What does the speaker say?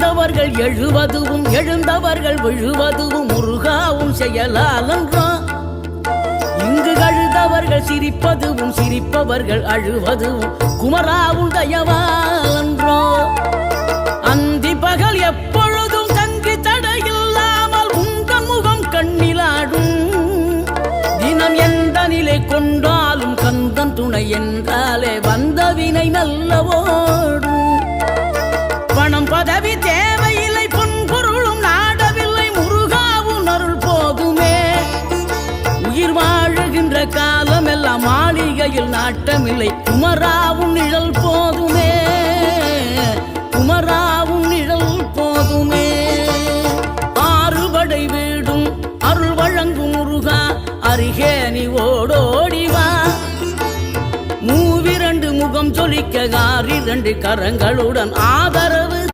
விழுந்தவர்கள் எழுவதுவும் எழுந்தவர்கள் விழுவதுவும் முருகாவும் செயலாலன்றோ. இங்கு அழுதவர்கள் சிரிப்பதுவும் சிரிப்பவர்கள் அழுவதுவும் குமராவும் தயவாலன்றோ. அந்தி பகல் எப்பொழுதும் தங்கி தடையில்லாமல் உங்கள் முகம் கண்ணிலாடும். தினம் எந்த நிலை கொண்டாலும் கந்தன் துணை என்றாலே வந்த வினை நல்லவோடும். பணம் பதவி தேவையில்லை பொன்பொருளும் நாடவில்லை முருகாவும் அருள் போதுமே. உயிர் வாழுகின்ற காலம் எல்லாம் மாளிகையில் நாட்டமில்லை குமராவும் நிழல் போதுமே. குமராவும் நிழல் போதுமே. ஆறுபடை வீடும் அருள் வழங்கும் முருகா அருகே நீ ஓடோடிவா. மூவிரண்டு முகம் சொலிக்க 6 கரங்களுடன் ஆதர